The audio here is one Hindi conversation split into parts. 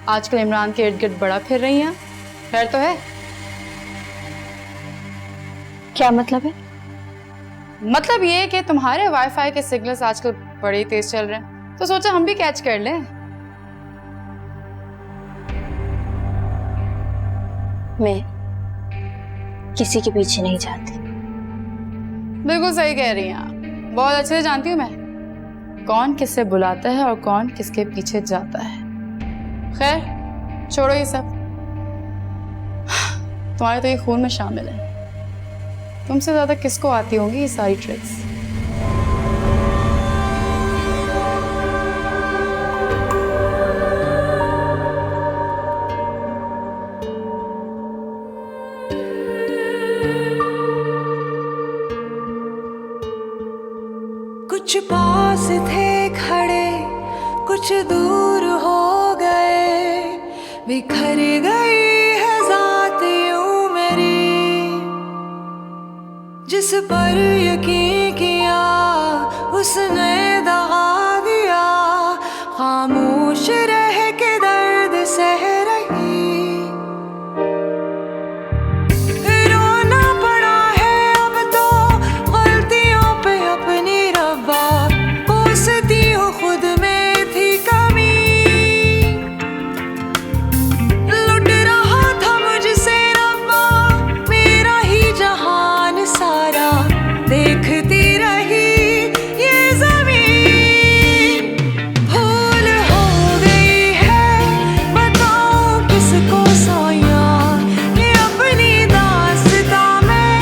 आजकल इमरान के इर्द गिर्द बड़ा फिर रही हैं। खैर तो है? क्या मतलब है? मतलब ये कि तुम्हारे वाईफाई के सिग्नल्स आजकल बड़े तेज चल रहे हैं, तो सोचा हम भी कैच कर लें। मैं किसी के पीछे नहीं जाती। बिल्कुल सही कह रही हैं आप। बहुत अच्छे से जानती हूँ मैं कौन किससे बुलाता है और कौन किसके पीछे जाता है। खैर छोड़ो ये सब, तुम्हारे तो ये खून में शामिल है। तुमसे ज्यादा किसको आती होंगी ये सारी ट्रिक्स? कुछ पास थे खड़े, कुछ दूर हो गए, बिखर गई है ज़ात यूं मेरी। जिस पर यकीन किया उसने दगा दिया, खामोश रह के दर्द सह रही। रोना पड़ा है अब तो गलतियों पे अपनी रब्बा, कोसती हूँ खुद में थी कमी। लुट रहा था मुझसे रब्बा मेरा ही जहान सारा, देखती रही ये ज़मीन। भूल हो गई है बताऊं किसको साया, ये अपनी दास्तां मैं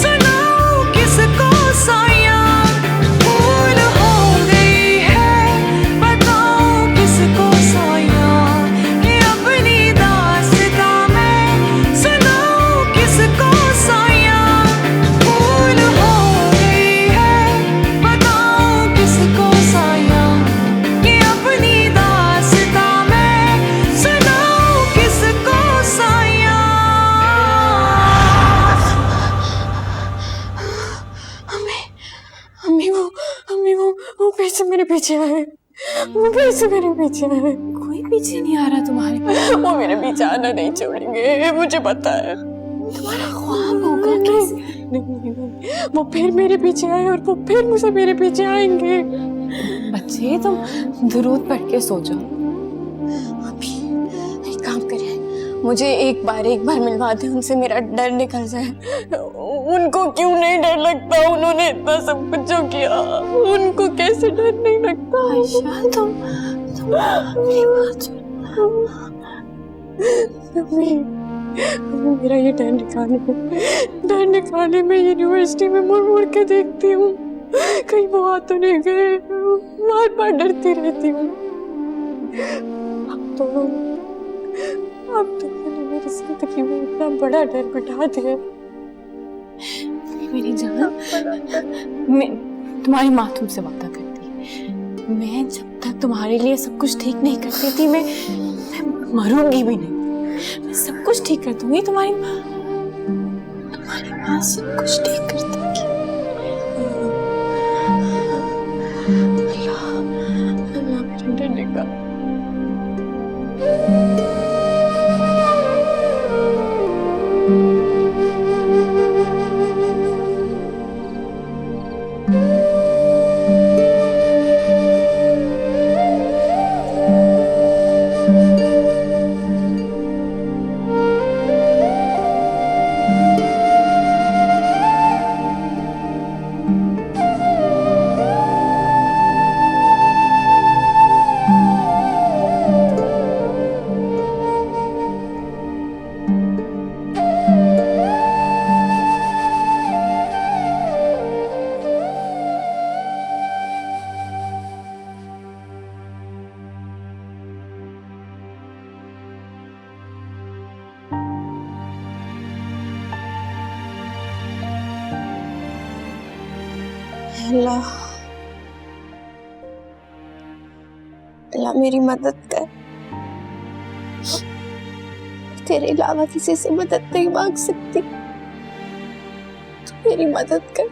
सुनाऊं किसको साया। भूल हो गई है बताऊं किसको साया, ये अपनी दास्तां मैं सुनाऊं किसको साया। भूल हो गई है बताऊं किसको साया, ये अपनी दास्तां मैं सुनाऊं किसको साया। वो फिर से मेरे पीछे आए। वो फिर से मेरे पीछे आए। कोई पीछे नहीं आ रहा तुम्हारे? वो मेरे पीछे आना नहीं छोड़ेंगे, मुझे पता है। तुम्हारा ख्वाब होगा कैसे? नहीं, वो फिर मेरे पीछे आए और वो फिर मुझे मेरे पीछे आएंगे। बच्चे तुम दुरूद पढ़ के सो जाओ। अभी एक काम करें, मुझे एक बार मिलवा दे उनसे, मेरा डर निकल जाए। उनको क्यों नहीं डर लगता? उन्होंने इतना सब कुछ जो किया, उनको कैसे डर नहीं लगता? आयशा तुम मेरी बात सुनो। मेरा ये डर निकालने में यूनिवर्सिटी में मुड़ मुड़ के देखती हूँ, कहीं वो आ तो नहीं गए, बार डरती रहती हूँ। अब तो मैंने मेरी जिंदगी में इतना बड़ा डर बिठा दिया। मेरी जान, मैं तुम्हारी माँ तुमसे वादा करती है, मैं जब तक तुम्हारे लिए सब कुछ ठीक नहीं करती थी मैं मरूंगी भी नहीं। मैं सब कुछ ठीक कर दूंगी। तुम्हारी माँ सब कुछ ठीक कर देगी। अल्लाह मेरा डर निकाल। अल्लाह अल्लाह मेरी मदद कर। तेरे अलावा किसी से मदद नहीं मांग सकती, तू मेरी मदद कर।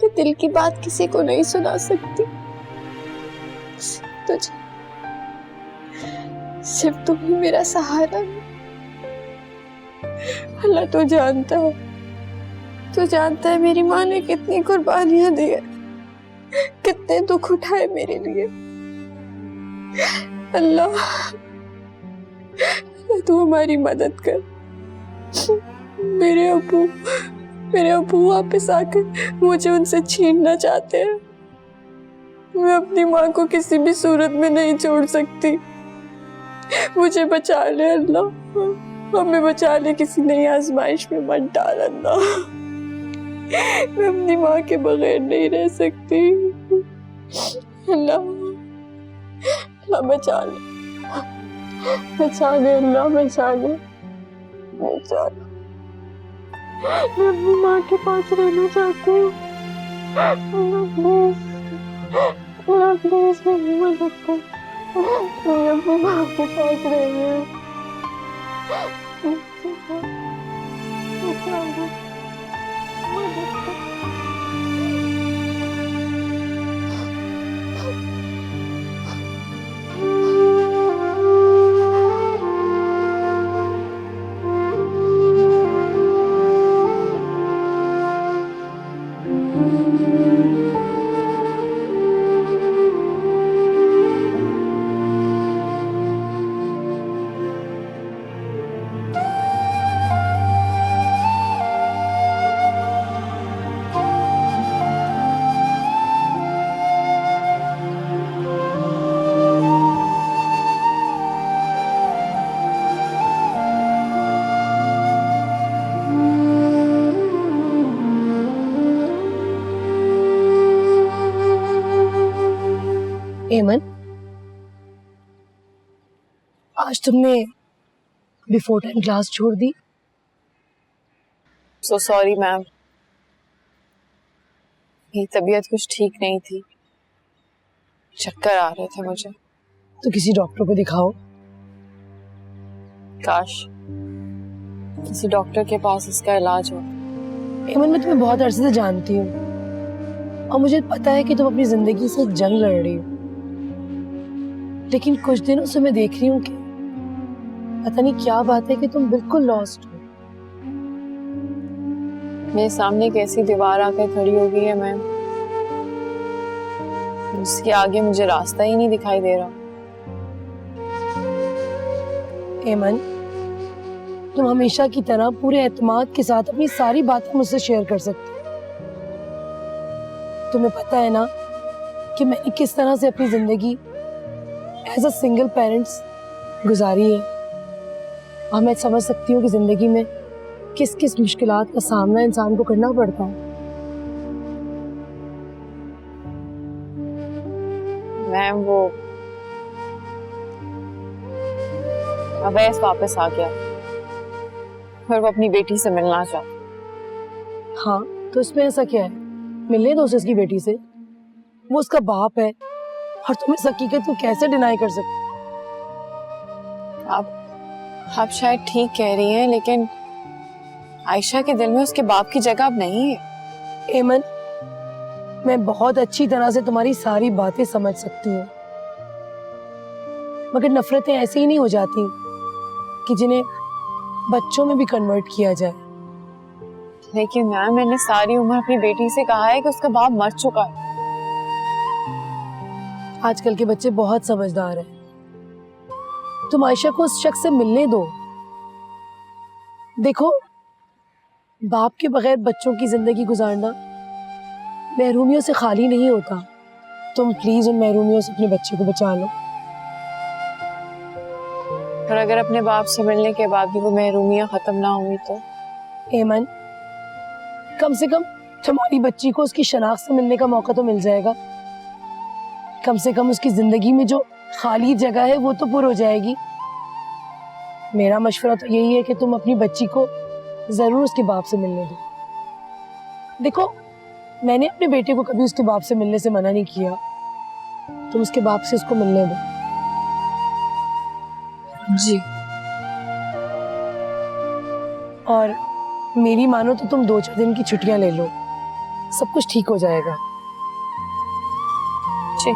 मैं दिल की बात किसी को नहीं सुना सकती, तुझे सिर्फ तुम ही मेरा सहारा है। अल्लाह तू जानता है, तू जानता है मेरी माँ ने कितनी कुर्बानियां दी है, कितने दुख उठाए मेरे लिए। अल्लाह तू हमारी मदद कर। मेरे अबू वापस आकर मुझे उनसे छीनना चाहते हैं। मैं अपनी माँ को किसी भी सूरत में नहीं छोड़ सकती। मुझे बचा ले अल्लाह, हमें बचा ले, किसी नई आजमाइश में मत डाल अल्लाह। मैं अपनी माँ के बगैर नहीं रह सकती। अल्लाह अल्लाह बचा ले, बचा ले अल्लाह, बचा ले, बचा ले। मैं अपनी माँ के पास रहना चाहती हूँ। अल्लाह प्लीज मेरी मदद कर, मैं अपनी माँ के पास रहना है। बचा ले, मदद कर। एमन, आज तुमने बिफोर टाइम क्लास छोड़ दी। सो सॉरी मैम, मेरी तबीयत कुछ ठीक नहीं थी, चक्कर आ रहे थे मुझे। तो किसी डॉक्टर को दिखाओ। काश किसी डॉक्टर के पास इसका इलाज हो। एमन, मैं तुम्हें बहुत अरसे से जानती हूँ और मुझे पता है कि तुम अपनी जिंदगी से एक जंग लड़ रही हो, लेकिन कुछ दिनों से मैं देख रही हूँ कि पता नहीं क्या बात है कि तुम बिल्कुल लॉस्ट हो। मेरे सामने कैसी दीवार आकर खड़ी हो गई है मैम, उसके आगे मुझे रास्ता ही नहीं दिखाई दे रहा। एमन, तुम हमेशा की तरह पूरे एतमाद के साथ अपनी सारी बातें मुझसे शेयर कर सकते हो। तुम्हें पता है ना कि मैंने किस तरह से अपनी जिंदगी एज अ सिंगल पेरेंट्स गुजारी है, और मैं समझ सकती हूँ कि जिंदगी में किस किस मुश्किलात का सामना इंसान को करना पड़ता है। मैम वो अवैस वापस आ गया और वो अपनी बेटी से मिलना चाहता। हाँ, तो इसमें ऐसा क्या है? मिलने दो उसे उसकी बेटी से, वो उसका बाप है और तुम इस हकीकत को कैसे डिनाई कर सकते? आप शायद ठीक कह रही हैं, लेकिन आयशा के दिल में उसके बाप की जगह अब नहीं है। एमन, मैं बहुत अच्छी तरह से तुम्हारी सारी बातें समझ सकती हूँ, मगर नफरतें ऐसे ही नहीं हो जाती कि जिन्हें बच्चों में भी कन्वर्ट किया जाए। लेकिन मैम, मैंने सारी उम्र अपनी बेटी से कहा है कि उसका बाप मर चुका है। आजकल के बच्चे बहुत समझदार हैं। तुम आयशा को उस शख्स से मिलने दो। देखो, बाप के बगैर बच्चों की जिंदगी गुजारना महरूमियों से खाली नहीं होता। तुम प्लीज उन महरूमियों से अपने बच्चे को बचा लो। और अगर अपने बाप से मिलने के बाद भी वो महरूमियां खत्म ना हुई तो? एमन, कम से कम तुम्हारी बच्ची को उसकी शनाख्त से मिलने का मौका तो मिल जाएगा। कम से कम उसकी जिंदगी में जो खाली जगह है वो तो पूरी हो जाएगी। मेरा मशवरा तो यही है कि तुम अपनी बच्ची को जरूर उसके बाप से मिलने दो। देखो, मैंने अपने बेटे को कभी उसके बाप से मिलने से मना नहीं किया। तुम उसके बाप से उसको मिलने दो। जी। और मेरी मानो तो तुम 2-4 दिन की छुट्टियां ले लो, सब कुछ ठीक हो जाएगा। जी।